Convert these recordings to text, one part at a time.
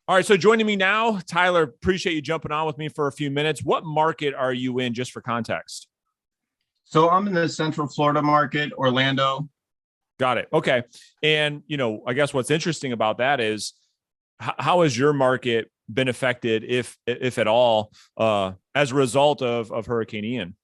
All right. So joining me now, Tyler, appreciate you jumping on with me for a few minutes. What market are you in, just for context? So I'm in the Central Florida market, Orlando. Got it. Okay. And, I guess what's interesting about that is how has your market been affected, if at all, as a result of Hurricane Ian?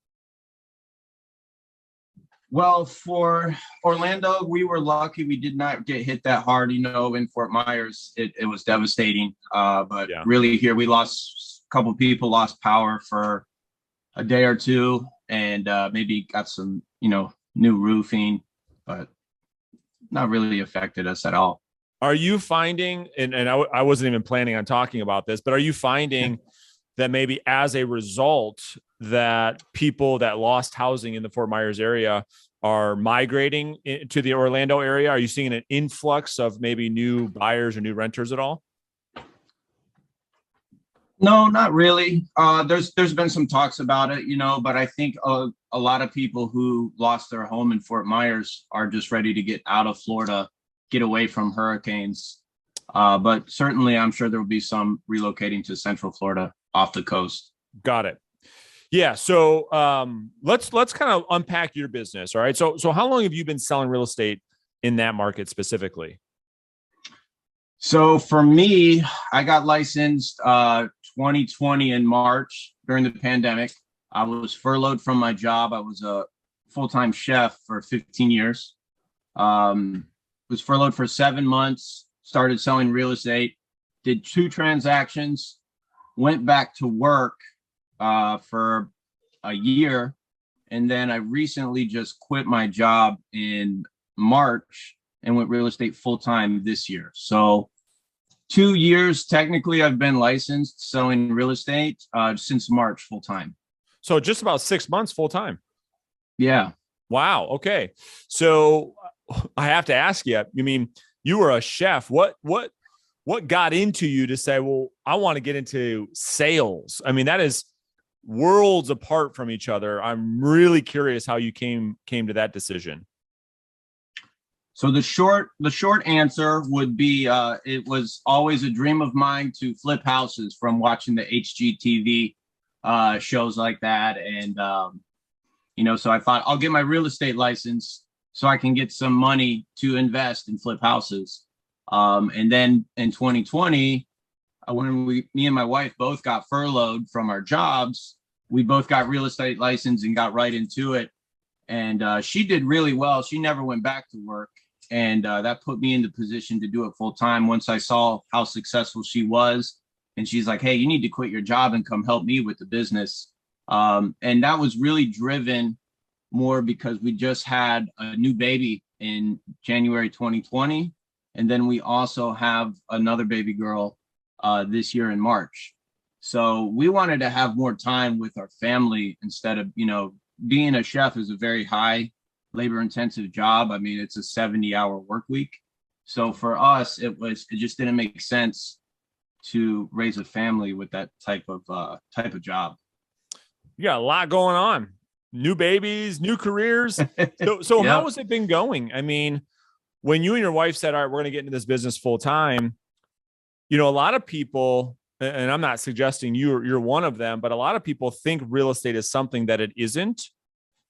Well, for Orlando, we were lucky we did not get hit that hard. In Fort Myers, it was devastating. But Yeah. really here, we lost a couple people, lost power for a day or two, and maybe got some, new roofing, but not really affected us at all. Are you finding, and I wasn't even planning on talking about this, but are you finding that maybe as a result that people that lost housing in the Fort Myers area are migrating to the Orlando area? Are you seeing an influx of maybe new buyers or new renters at all? No, not really. There's been some talks about it, but I think a lot of people who lost their home in Fort Myers are just ready to get out of Florida, get away from hurricanes. But certainly, I'm sure there will be some relocating to Central Florida off the coast. Got it. Yeah. So let's kind of unpack your business. All right. So how long have you been selling real estate in that market specifically? So for me, I got licensed 2020 in March during the pandemic. I was furloughed from my job. I was a full-time chef for 15 years. Was furloughed for 7 months, started selling real estate, did 2 transactions, went back to work for a year. And then I recently just quit my job in March and went real estate full-time this year. So 2 years, technically, I've been licensed selling real estate since March full-time. So just about 6 months full time. Yeah. Wow. Okay. So I have to ask you, you were a chef. What got into you to say, well, I want to get into sales? That is worlds apart from each other. I'm really curious how you came to that decision. So the short answer would be it was always a dream of mine to flip houses from watching the HGTV shows like that. And, so I thought I'll get my real estate license so I can get some money to invest and flip houses. And then in 2020, when me and my wife both got furloughed from our jobs, we both got real estate license and got right into it. And she did really well. She never went back to work. And that put me in the position to do it full time once I saw how successful she was. And she's like, hey, you need to quit your job and come help me with the business. And that was really driven more because we just had a new baby in January 2020. And then we also have another baby girl this year in March. So we wanted to have more time with our family instead of, being a chef is a very high labor intensive job. It's a 70-hour work week. So for us, it just didn't make sense to raise a family with that type of job. You got a lot going on, new babies, new careers. So Yep. How has it been going? When you and your wife said, all right, we're going to get into this business full time, a lot of people, and I'm not suggesting you're one of them, but a lot of people think real estate is something that it isn't.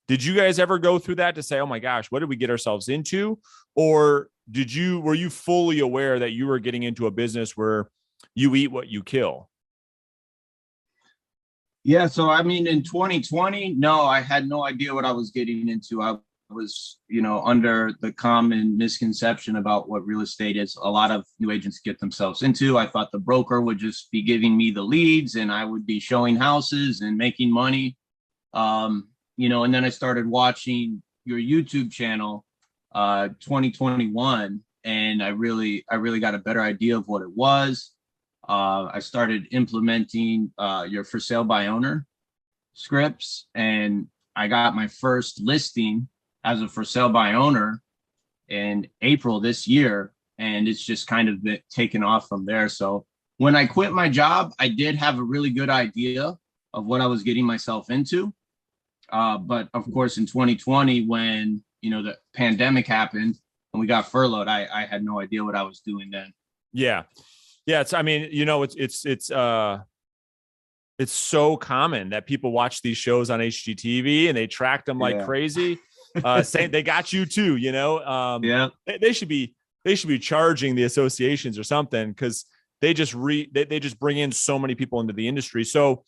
Did you guys ever go through that to say, oh my gosh, what did we get ourselves into? Or were you fully aware that you were getting into a business where you eat what you kill? Yeah. So, in 2020, no, I had no idea what I was getting into. I was, under the common misconception about what real estate is. A lot of new agents get themselves into. I thought the broker would just be giving me the leads and I would be showing houses and making money. And then I started watching your YouTube channel, 2021, and I really got a better idea of what it was. I started implementing your for sale by owner scripts, and I got my first listing as a for sale by owner in April this year, and it's just kind of been taken off from there. So when I quit my job, I did have a really good idea of what I was getting myself into. But of course, in 2020, when, the pandemic happened and we got furloughed, I had no idea what I was doing then. Yeah. Yeah. I mean, it's so common that people watch these shows on HGTV and they track them like Yeah. crazy. Saying they got you too, Yeah. they should be charging the associations or something, because they just bring in so many people into the industry. So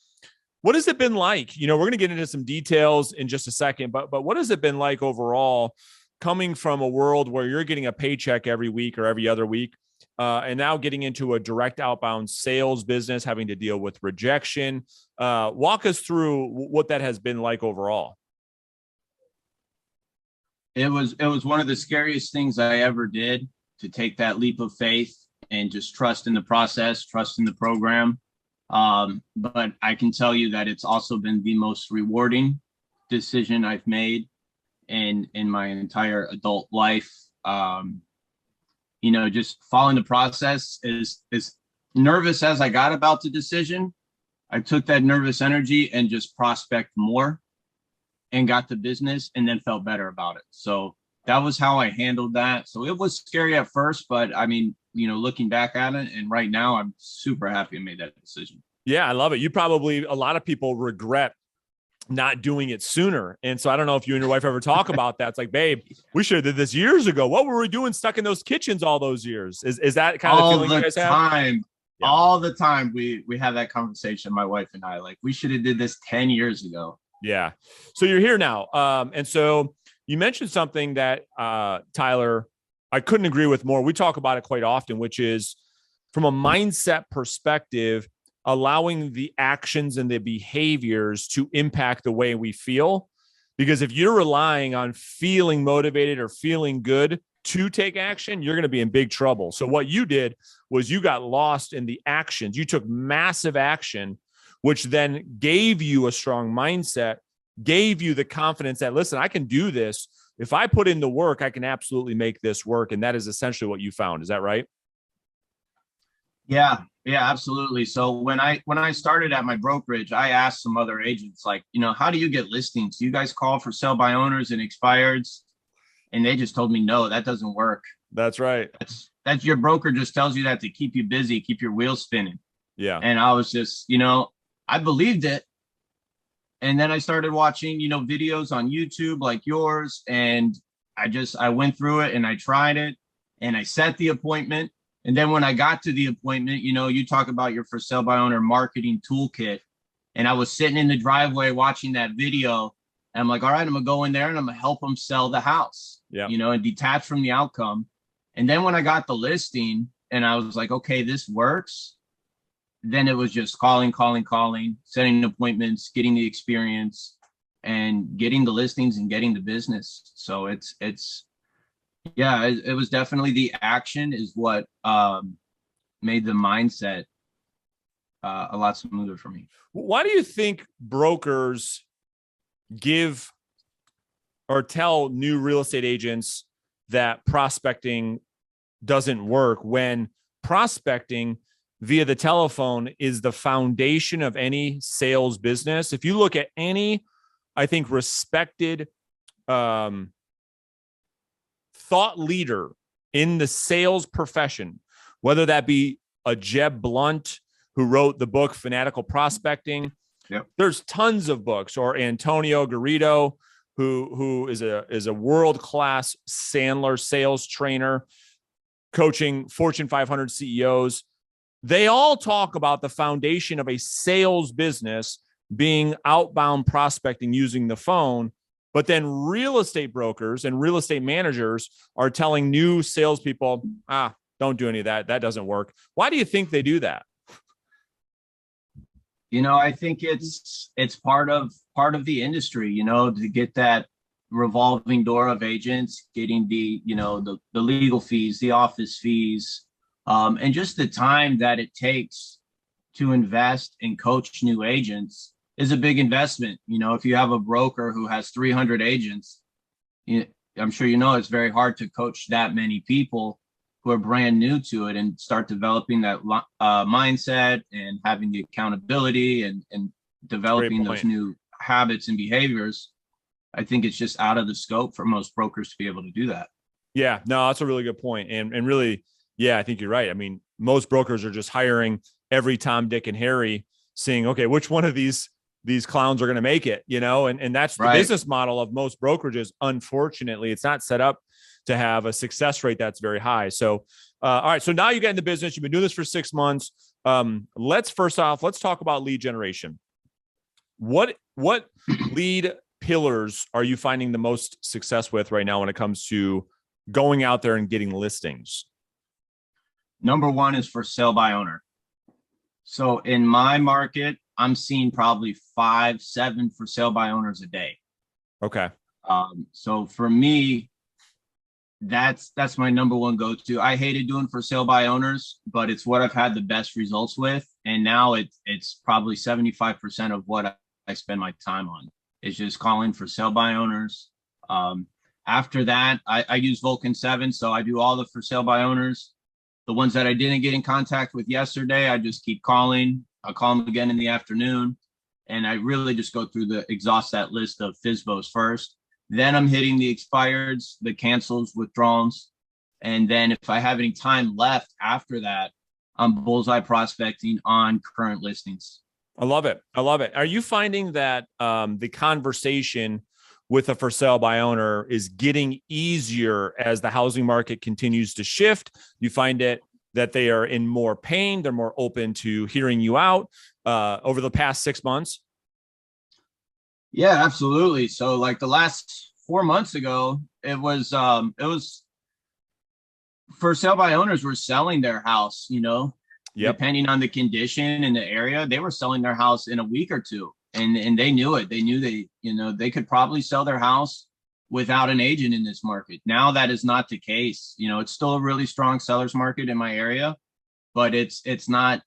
what has it been like? We're going to get into some details in just a second, but what has it been like overall, coming from a world where you're getting a paycheck every week or every other week, and now getting into a direct outbound sales business, having to deal with rejection? Walk us through what that has been like overall. It was one of the scariest things I ever did, to take that leap of faith and just trust in the process, trust in the program. But I can tell you that it's also been the most rewarding decision I've made in my entire adult life. Just following the process, is nervous as I got about the decision, I took that nervous energy and just prospect more and got the business, and then felt better about it. So that was how I handled that. So it was scary at first, but I mean, looking back at it, and right now, I'm super happy I made that decision. Yeah, I love it. A lot of people regret not doing it sooner. And so I don't know if you and your wife ever talk about that. It's like, babe, we should have did this years ago. What were we doing stuck in those kitchens all those years? Is that kind of the feeling you guys have? Yeah. All the time we have that conversation, my wife and I, like, we should have did this 10 years ago. Yeah. So you're here now. And so you mentioned something that, Tyler, I couldn't agree with more. We talk about it quite often, which is, from a mindset perspective, allowing the actions and the behaviors to impact the way we feel. Because if you're relying on feeling motivated or feeling good to take action, you're going to be in big trouble. So what you did was you got lost in the actions. You took massive action, which then gave you a strong mindset, gave you the confidence that, listen, I can do this. If I put in the work, I can absolutely make this work. And that is essentially what you found. Is that right? Yeah, absolutely. So when I started at my brokerage, I asked some other agents, like, how do you get listings? Do you guys call for sell by owners and expireds? And they just told me, no, that doesn't work. That's right. That's your broker just tells you that to keep you busy, keep your wheels spinning. Yeah. And I was just, I believed it. And then I started watching, videos on YouTube like yours. And I went through it and I tried it and I set the appointment. And then when I got to the appointment, you talk about your for sale by owner marketing toolkit. And I was sitting in the driveway watching that video. And I'm like, all right, I'm going to go in there and I'm going to help them sell the house, and detach from the outcome. And then when I got the listing and I was like, okay, this works. Then it was just calling, setting appointments, getting the experience, and getting the listings and getting the business. So it was definitely the action is what made the mindset a lot smoother for me. Why do you think brokers give or tell new real estate agents that prospecting doesn't work, when prospecting via the telephone is the foundation of any sales business? If you look at any, I think, respected thought leader in the sales profession, whether that be a Jeb Blunt, who wrote the book Fanatical Prospecting. Yep. There's tons of books, or Antonio Garrido, who is a world-class Sandler sales trainer, coaching Fortune 500 CEOs. They all talk about the foundation of a sales business being outbound prospecting using the phone. But then real estate brokers and real estate managers are telling new salespeople, don't do any of that. That doesn't work. Why do you think they do that? I think it's part of the industry, to get that revolving door of agents, getting the legal fees, the office fees, and just the time that it takes to invest and coach new agents is a big investment. If you have a broker who has 300 agents, I'm sure it's very hard to coach that many people who are brand new to it and start developing that mindset and having the accountability and developing those new habits and behaviors. I think it's just out of the scope for most brokers to be able to do that. Yeah, no, that's a really good point. And really, yeah, I think you're right. I mean, most brokers are just hiring every Tom, Dick, and Harry, seeing, okay, which one of these clowns are going to make it, and that's the business model of most brokerages. Unfortunately, it's not set up to have a success rate that's very high. So, all right. So now you get in the business, you've been doing this for 6 months. Let's talk about lead generation. What lead pillars are you finding the most success with right now when it comes to going out there and getting listings? Number one is for sale by owner. So in my market, I'm seeing probably 5, 7 for sale by owners a day. Okay. So for me, that's my number one go-to. I hated doing for sale by owners, but it's what I've had the best results with. And now it's probably 75% of what I spend my time on is just calling for sale by owners. After that, I use Vulcan 7. So I do all the for sale by owners. The ones that I didn't get in contact with yesterday, I just keep calling. I'll call them again in the afternoon. And I really just go through exhaust that list of FSBOs first. Then I'm hitting the expireds, the cancels, withdrawals. And then if I have any time left after that, I'm bullseye prospecting on current listings. I love it. Are you finding that the conversation with a for sale by owner is getting easier as the housing market continues to shift? You find it that they are in more pain, they're more open to hearing you out over the past 6 months? Yeah, absolutely. So like the last 4 months ago, it was for sale by owners were selling their house, depending on the condition and the area, they were selling their house in a week or two. And they knew it. They knew they could probably sell their house without an agent in this market. Now that is not the case. It's still a really strong seller's market in my area, but it's not,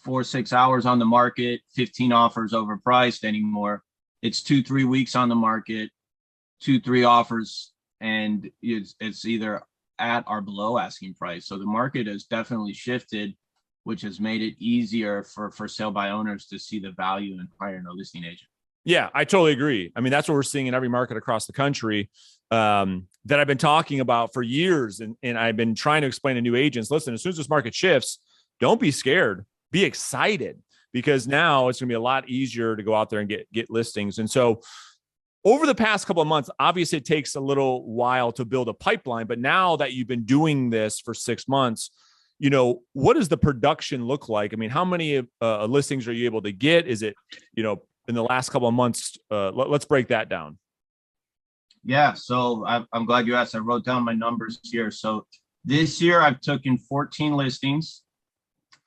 4, 6 hours on the market, 15 offers overpriced anymore. It's 2-3 weeks on the market, 2-3 offers, and it's either at or below asking price. So the market has definitely shifted, which has made it easier for sale by owners to see the value in hiring a listing agent. Yeah, I totally agree. I mean, that's what we're seeing in every market across the country that I've been talking about for years. And I've been trying to explain to new agents, listen, as soon as this market shifts, don't be scared, be excited, because now it's going to be a lot easier to go out there and get listings. And so over the past couple of months, obviously it takes a little while to build a pipeline, but now that you've been doing this for 6 months, what does the production look like? I mean, how many listings are you able to get? Is it, in the last couple of months? Let's break that down. Yeah. So I'm glad you asked. I wrote down my numbers here. So this year I've taken 14 listings,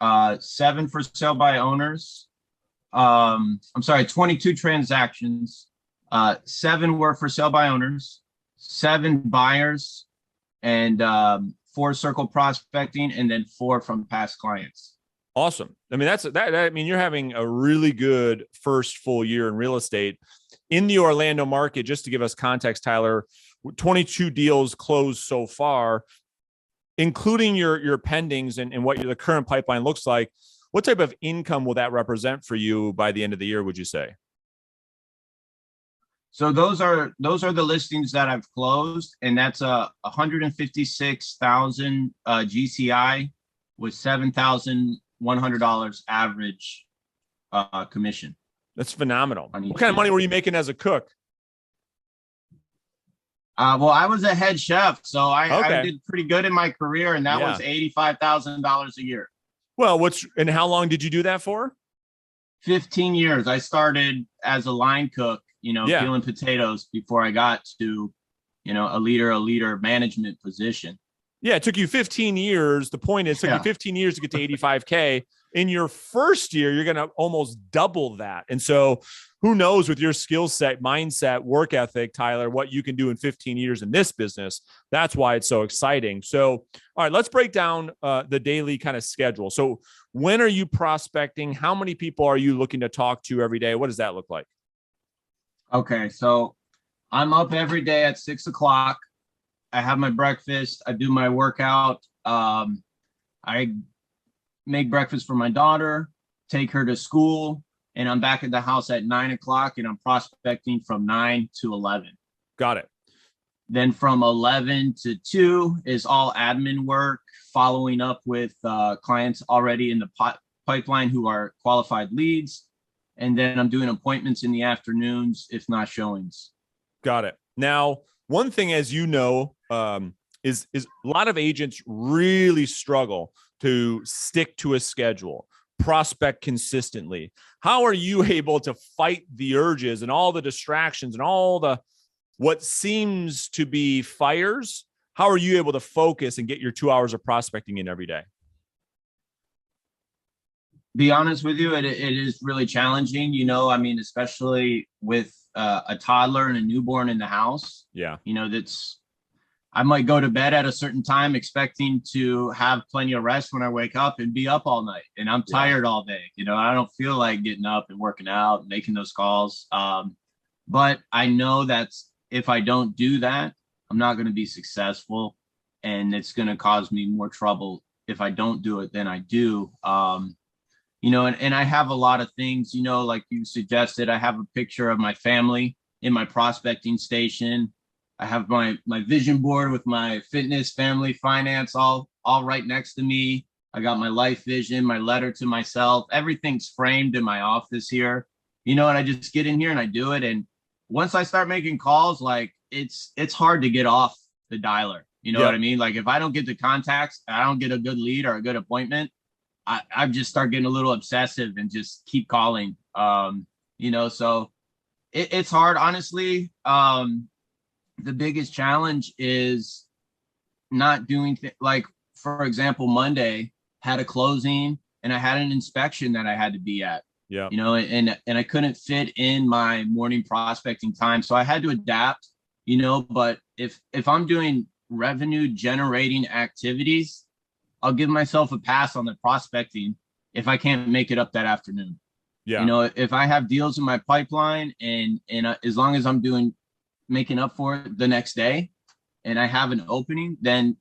7 for sale by owners. 22 transactions. 7 were for sale by owners, 7 buyers, and 4 circle prospecting, and then 4 from past clients. Awesome. I mean, I mean, you're having a really good first full year in real estate in the Orlando market. Just to give us context, Tyler, 22 deals closed so far, including your pendings and what the current pipeline looks like. What type of income will that represent for you by the end of the year, would you say? So those are the listings that I've closed, and that's a 156,000 GCI with $7,100 average commission. That's phenomenal. What kind of money were you making as a cook? Well, I was a head chef, so I did pretty good in my career, and that was $85,000 a year. Well, and how long did you do that for? 15 years. I started as a line cook, peeling potatoes before I got to, a leader management position. Yeah, it took you 15 years. The point is, it took you 15 years to get to 85K. In your first year, you're going to almost double that. And so who knows with your skill set, mindset, work ethic, Tyler, what you can do in 15 years in this business. That's why it's so exciting. So, all right, let's break down the daily kind of schedule. So when are you prospecting? How many people are you looking to talk to every day? What does that look like? Okay, so I'm up every day at 6 o'clock. I have my breakfast. I do my workout. I make breakfast for my daughter, take her to school, and I'm back at the house at 9 o'clock, and I'm prospecting from 9 to 11. Got it. Then from 11 to 2 is all admin work, following up with clients already in the pipeline who are qualified leads. And then I'm doing appointments in the afternoons, if not showings. Got it. Now, one thing, as you know, is a lot of agents really struggle to stick to a schedule, prospect consistently. How are you able to fight the urges and all the distractions and all the what seems to be fires? How are you able to focus and get your 2 hours of prospecting in every day? Be honest with you, it is really challenging. You know, I mean, especially with a toddler and a newborn in the house. Yeah. You know, I might go to bed at a certain time expecting to have plenty of rest when I wake up and be up all night. And I'm tired all day. You know, I don't feel like getting up and working out and making those calls. But I know that's if I don't do that, I'm not going to be successful. And it's going to cause me more trouble if I don't do it than I do. You know, and I have a lot of things, you know, like you suggested, I have a picture of my family in my prospecting station. I have my vision board with my fitness, family, finance, all right next to me. I got my life vision, my letter to myself. Everything's framed in my office here, you know, and I just get in here and I do it. And once I start making calls, like it's hard to get off the dialer. You know what I mean? Like if I don't get the contacts, I don't get a good lead or a good appointment, I just start getting a little obsessive and just keep calling. You know, so it's hard, honestly. The biggest challenge is not doing like, for example, Monday had a closing and I had an inspection that I had to be at. Yeah. You know, and I couldn't fit in my morning prospecting time, so I had to adapt. You know, but if I'm doing revenue generating activities, I'll give myself a pass on the prospecting if I can't make it up that afternoon. Yeah. You know, if I have deals in my pipeline and as long as I'm making up for it the next day and I have an opening, then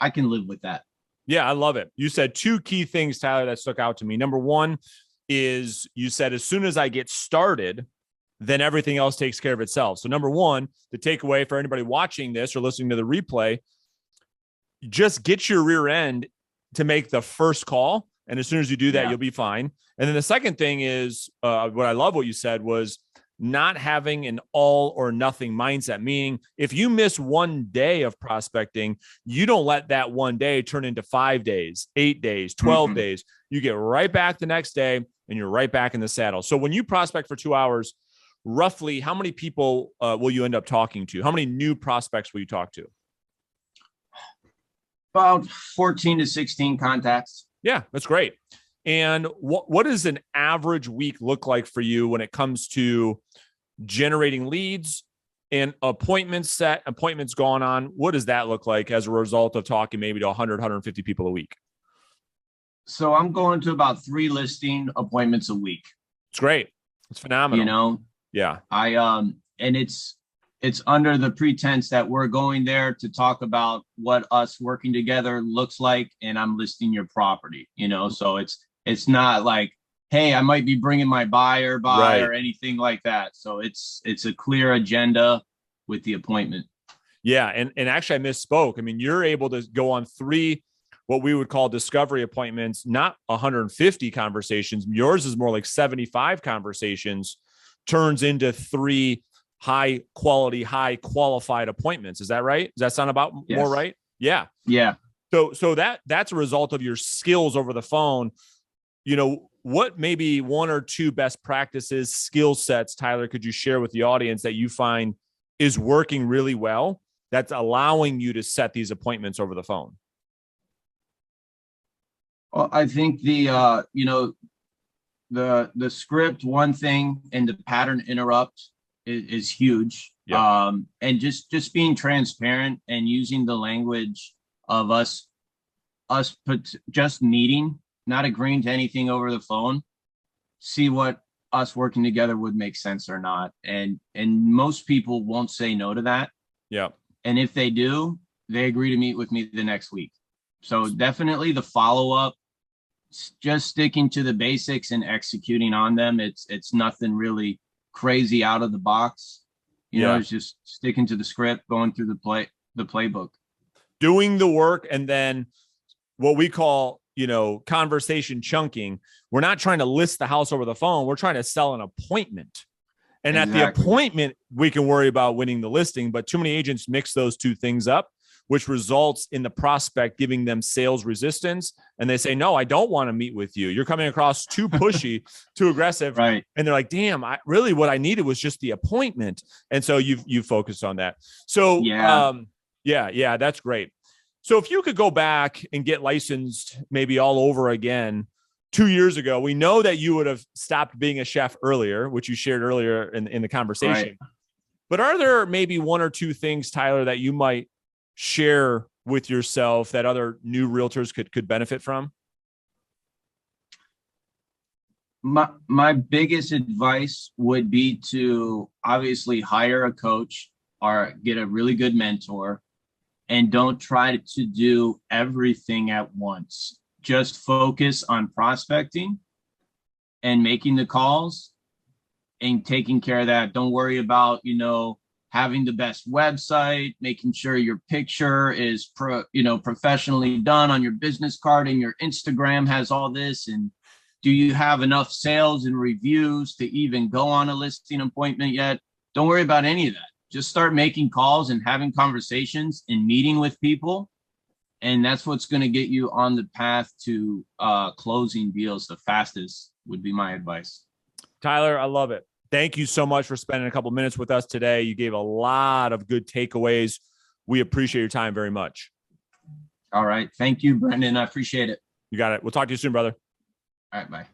I can live with that. Yeah, I love it. You said two key things, Tyler, that stuck out to me. Number one is you said, as soon as I get started, then everything else takes care of itself. So number one, the takeaway for anybody watching this or listening to the replay, just get your rear end to make the first call. And as soon as you do that, you'll be fine. And then the second thing is what I love what you said was not having an all or nothing mindset, meaning if you miss one day of prospecting, you don't let that one day turn into 5 days, 8 days, 12 days. You get right back the next day and you're right back in the saddle. So when you prospect for 2 hours, roughly how many people will you end up talking to? How many new prospects will you talk to? About 14 to 16 contacts. Yeah, that's great. And what does an average week look like for you when it comes to generating leads and appointments set, appointments gone on? What does that look like as a result of talking maybe to 100, 150 people a week? So I'm going to about 3 listing appointments a week. It's great. It's phenomenal. You know? Yeah. And it's under the pretense that we're going there to talk about what us working together looks like, and I'm listing your property, you know? So it's not like, hey, I might be bringing my buyer by or anything like that. So it's a clear agenda with the appointment. Yeah. And actually I misspoke. I mean, you're able to go on 3, what we would call discovery appointments, not 150 conversations. Yours is more like 75 conversations turns into 3 high quality, high qualified appointments. Is that right? Does that sound about more right? Yeah. Yeah. So that's a result of your skills over the phone. You know, what maybe 1 or 2 best practices, skill sets, Tyler, could you share with the audience that you find is working really well that's allowing you to set these appointments over the phone? Well, I think the script, one thing, and the pattern interrupt is huge. Yeah. And just being transparent and using the language of us just meeting, not agreeing to anything over the phone, see what us working together would make sense or not. And most people won't say no to that. Yeah. And if they do, they agree to meet with me the next week. So definitely the follow-up, just sticking to the basics and executing on them. It's nothing really crazy out of the box. You know, it's just sticking to the script, going through the playbook. Doing the work, and then what we call, conversation chunking. We're not trying to list the house over the phone. We're trying to sell an appointment. And at the appointment, we can worry about winning the listing, but too many agents mix those two things up, which results in the prospect giving them sales resistance. And they say, no, I don't want to meet with you. You're coming across too pushy, too aggressive. Right. And they're like, damn, what I needed was just the appointment. And so you've focused on that. So yeah, that's great. So if you could go back and get licensed maybe all over again 2 years ago, we know that you would have stopped being a chef earlier, which you shared earlier in the conversation. Right. But are there maybe one or two things, Tyler, that you might share with yourself that other new realtors could benefit from? My biggest advice would be to obviously hire a coach or get a really good mentor, and don't try to do everything at once. Just focus on prospecting and making the calls and taking care of that. Don't worry about, having the best website, making sure your picture is professionally done on your business card, and your Instagram has all this. And do you have enough sales and reviews to even go on a listing appointment yet? Don't worry about any of that. Just start making calls and having conversations and meeting with people. And that's what's going to get you on the path to closing deals the fastest, would be my advice. Tyler, I love it. Thank you so much for spending a couple minutes with us today. You gave a lot of good takeaways. We appreciate your time very much. All right. Thank you, Brendan. I appreciate it. You got it. We'll talk to you soon, brother. All right. Bye.